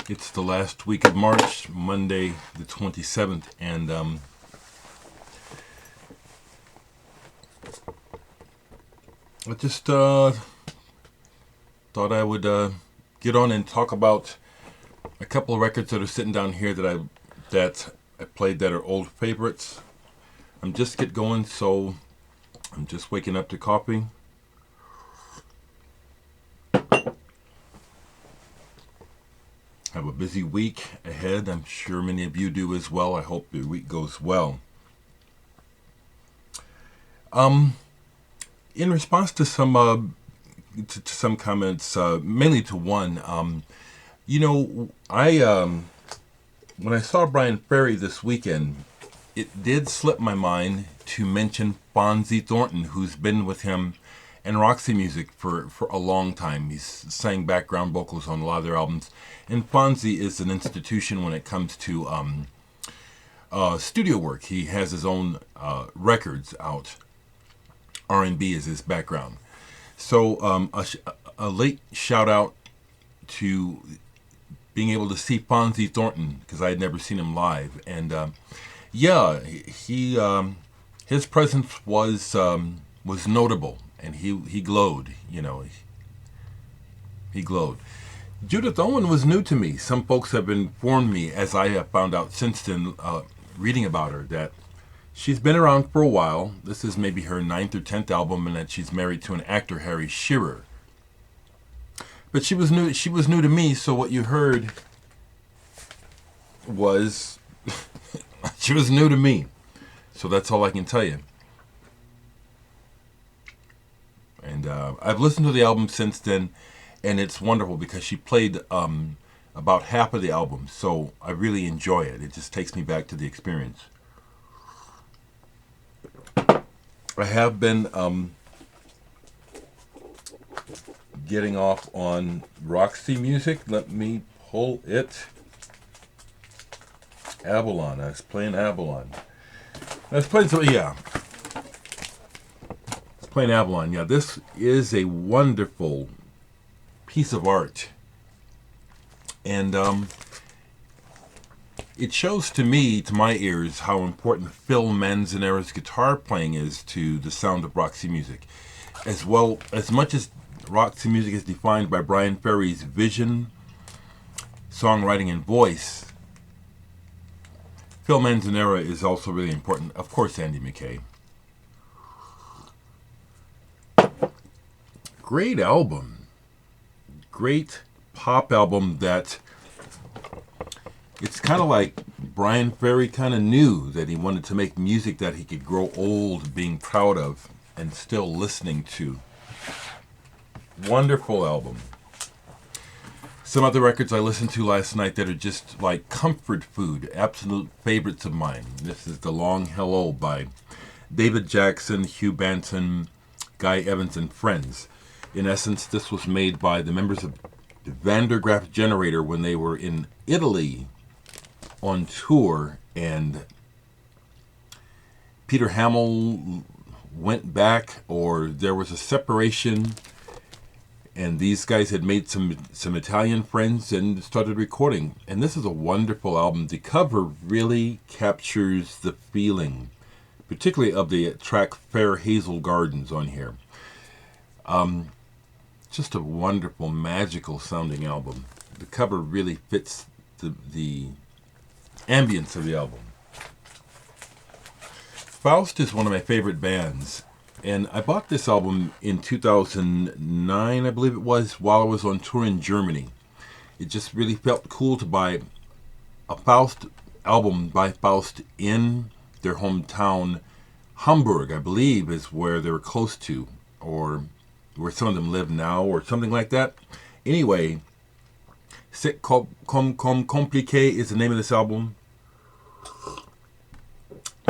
It's the last week of March, Monday the 27th, and I just thought I would get on and talk about a couple of records that are sitting down here that I played that are old favorites. I'm just get going, so I'm just waking up to coffee. Have a busy week ahead. I'm sure many of you do as well. I hope your week goes well. In response to some comments, mainly to one, when I saw Brian Ferry this weekend, it did slip my mind to mention Fonzie Thornton, who's been with him and Roxy Music for a long time. He's sang background vocals on a lot of their albums. And Fonzie is an institution when it comes to studio work. He has his own records out. R&B is his background. So a late shout out to being able to see Fonzie Thornton, because I had never seen him live. And his presence was notable. And he glowed, he glowed. Judith Owen was new to me. Some folks have informed me, as I have found out since then, reading about her, that she's been around for a while. This is maybe her 9th or 10th album, and that she's married to an actor, Harry Shearer. But she was new. She was new to me. So what you heard was she was new to me. So that's all I can tell you. And I've listened to the album since then, and it's wonderful because she played about half of the album, so I really enjoy it. It just takes me back to the experience. I have been getting off on Roxy Music. Let me pull it. Avalon. I was playing Avalon. I was playing some, yeah. Playing Avalon. Yeah, this is a wonderful piece of art. And it shows to me, to my ears, how important Phil Manzanera's guitar playing is to the sound of Roxy Music. As well, as much as Roxy Music is defined by Brian Ferry's vision, songwriting, and voice, Phil Manzanera is also really important. Of course, Andy McKay. Great album. Great pop album that it's kind of like Brian Ferry kind of knew that he wanted to make music that he could grow old being proud of and still listening to. Wonderful album. Some other records I listened to last night that are just like comfort food, absolute favorites of mine. This is The Long Hello by David Jackson, Hugh Banton, Guy Evans, and friends. In essence, this was made by the members of the Vandergraaf Generator when they were in Italy on tour, and Peter Hamill went back, or there was a separation, and these guys had made some Italian friends and started recording. And this is a wonderful album. The cover really captures the feeling, particularly of the track Fair Hazel Gardens on here. Just a wonderful, magical sounding album. The cover really fits the ambience of the album. Faust is one of my favorite bands, and I bought this album in 2009, I believe it was, while I was on tour in Germany. It just really felt cool to buy a Faust album by Faust in their hometown. Hamburg, I believe, is where they were close to, or where some of them live now, or something like that. Anyway, C'est compliqué is the name of this album.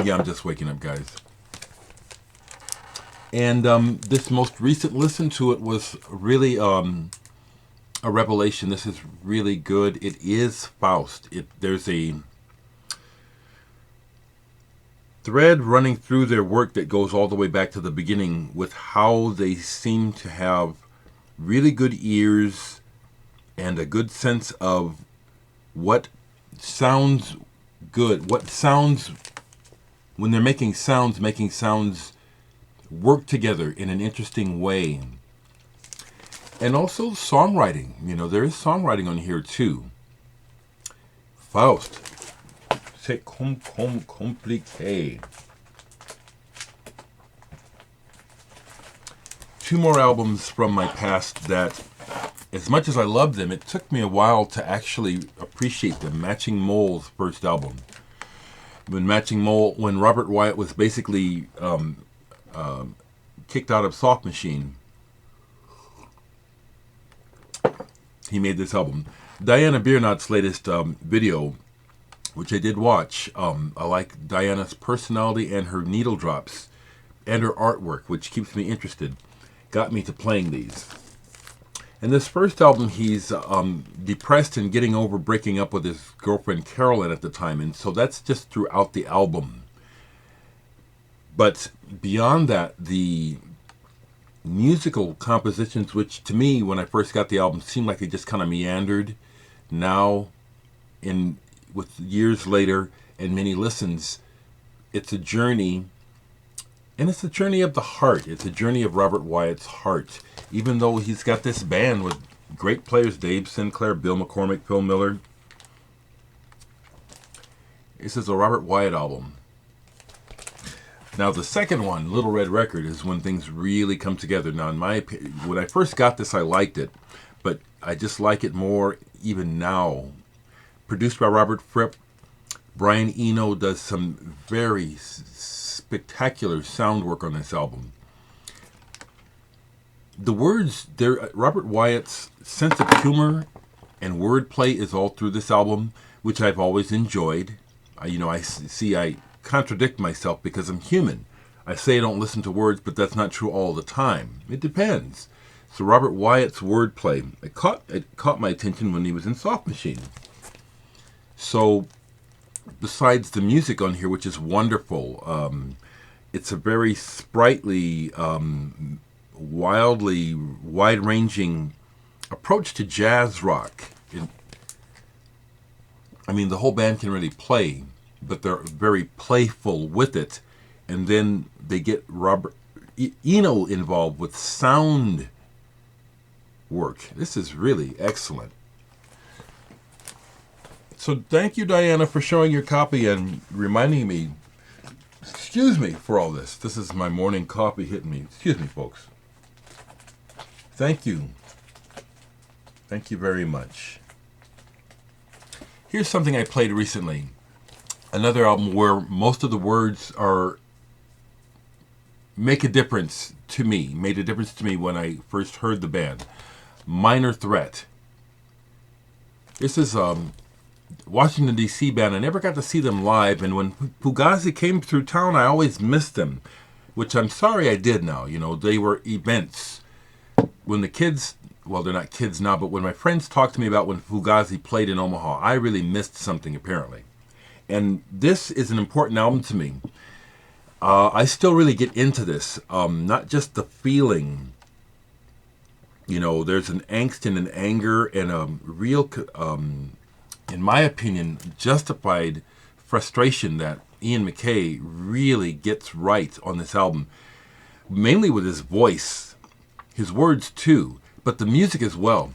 Yeah, I'm just waking up, guys. And this most recent listen to it was really a revelation. This is really good. It is Faust. There's a thread running through their work that goes all the way back to the beginning with how they seem to have really good ears and a good sense of what sounds good, what sounds, when they're making sounds work together in an interesting way. And also songwriting. You know, there is songwriting on here too. Faust. C'est compliqué. Two more albums from my past that, as much as I love them, it took me a while to actually appreciate them. Matching Mole's first album. When Robert Wyatt was basically kicked out of Soft Machine, he made this album. Diana Biernat's latest video, which I did watch, I like Diana's personality and her needle drops and her artwork, which keeps me interested, got me to playing these. And this first album, he's depressed and getting over breaking up with his girlfriend Carolyn at the time, and so that's just throughout the album. But beyond that, the musical compositions, which to me, when I first got the album, seemed like they just kind of meandered. Now, with years later and many listens, it's a journey, and it's a journey of the heart. It's a journey of Robert Wyatt's heart. Even though he's got this band with great players, Dave Sinclair, Bill McCormick, Phil Miller. This is a Robert Wyatt album. Now the second one, Little Red Record, is when things really come together. Now in my opinion, when I first got this, I liked it, but I just like it more even now. Produced by Robert Fripp, Brian Eno does some very spectacular sound work on this album. The words, Robert Wyatt's sense of humor and wordplay is all through this album, which I've always enjoyed. I contradict myself because I'm human. I say I don't listen to words, but that's not true all the time. It depends. So Robert Wyatt's wordplay, it caught my attention when he was in Soft Machine. So besides the music on here, which is wonderful, it's a very sprightly, wildly wide-ranging approach to jazz rock. The whole band can really play, but they're very playful with it. And then they get Robert Eno involved with sound work. This is really excellent. So thank you, Diana, for showing your copy and reminding me. Excuse me for all this. This is my morning coffee hitting me. Excuse me, folks. Thank you. Thank you very much. Here's something I played recently. Another album where most of the words made a difference to me when I first heard the band. Minor Threat. This is Washington, D.C. band. I never got to see them live, and when Fugazi came through town, I always missed them, which I'm sorry I did now. They were events. When the kids, well, they're not kids now, but when my friends talked to me about when Fugazi played in Omaha, I really missed something, apparently. And this is an important album to me. I still really get into this, not just the feeling. There's an angst and an anger and a real, in my opinion, justified frustration that Ian MacKaye really gets right on this album, mainly with his voice. His words too, but the music as well.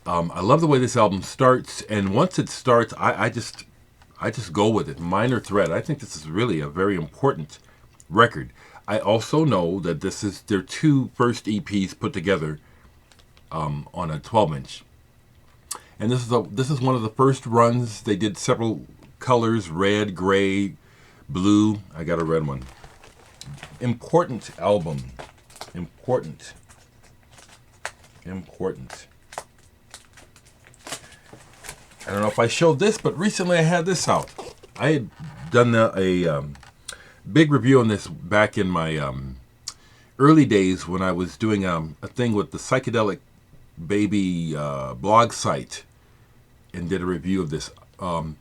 I love the way this album starts, and once it starts, I just go with it. Minor Threat. I think this is really a very important record. I also know that this is their two first EPs put together on a 12-inch, and this is one of the first runs. They did several colors: red, gray, blue. I got a red one. Important album. Important. I don't know if I showed this, but recently I had this out. I had done a big review on this back in my early days when I was doing a thing with the Psychedelic Baby blog site, and did a review of this. I'm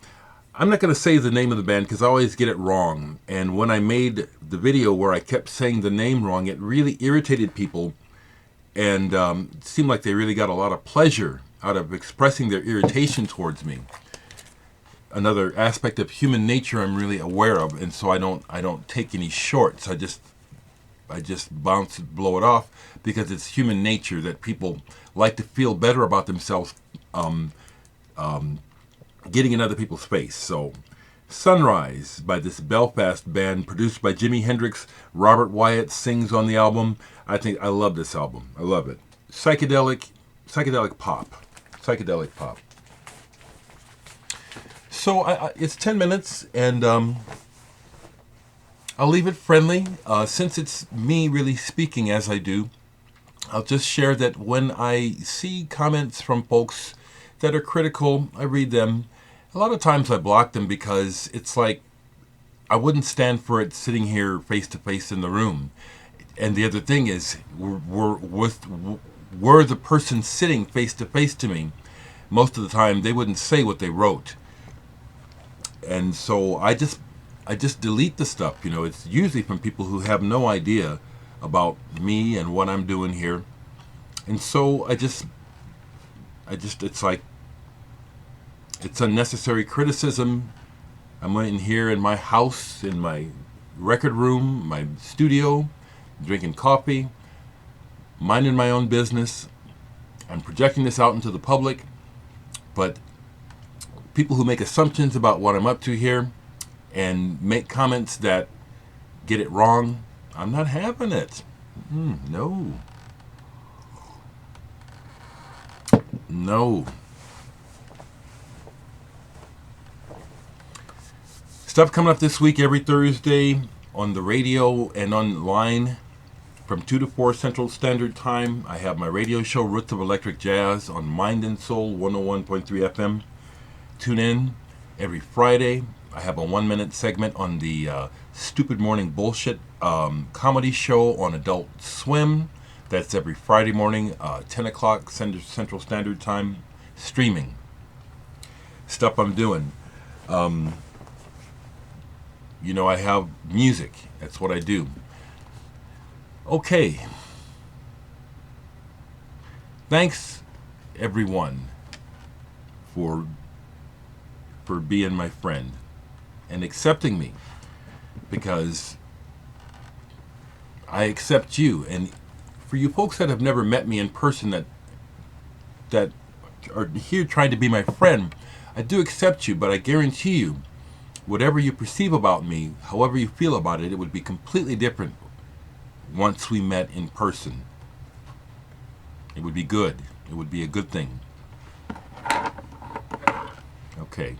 not going to say the name of the band because I always get it wrong. And when I made the video where I kept saying the name wrong, it really irritated people. And it seemed like they really got a lot of pleasure out of expressing their irritation towards me. Another aspect of human nature I'm really aware of, and so I don't take any shorts. I just bounce it, blow it off, because it's human nature that people like to feel better about themselves, getting in other people's face. So, Sunrise by this Belfast band, produced by Jimi Hendrix. Robert Wyatt sings on the album. I love this album. I love it. Psychedelic pop. So it's 10 minutes, and I'll leave it friendly. Since it's me really speaking as I do, I'll just share that when I see comments from folks that are critical, I read them. A lot of times I block them because it's like I wouldn't stand for it sitting here face to face in the room. And the other thing is, were the person sitting face to face to me, most of the time they wouldn't say what they wrote. And so I just delete the stuff. It's usually from people who have no idea about me and what I'm doing here. And so it's like, it's unnecessary criticism. I'm in here in my house, in my record room, my studio, drinking coffee, minding my own business. I'm projecting this out into the public, but people who make assumptions about what I'm up to here and make comments that get it wrong, I'm not having it. No. Stuff coming up this week every Thursday on the radio and online from 2 to 4 Central Standard Time. I have my radio show, Roots of Electric Jazz, on Mind and Soul 101.3 FM. Tune in every Friday. I have a 1-minute segment on the Stupid Morning Bullshit comedy show on Adult Swim. That's every Friday morning, 10 o'clock Central Standard Time, streaming. Stuff I'm doing. I have music. That's what I do. Okay. Thanks, everyone, for being my friend and accepting me, because I accept you. And for you folks that have never met me in person, that are here trying to be my friend, I do accept you, but I guarantee you, whatever you perceive about me, however you feel about it, it would be completely different once we met in person. It would be good. It would be a good thing. Okay.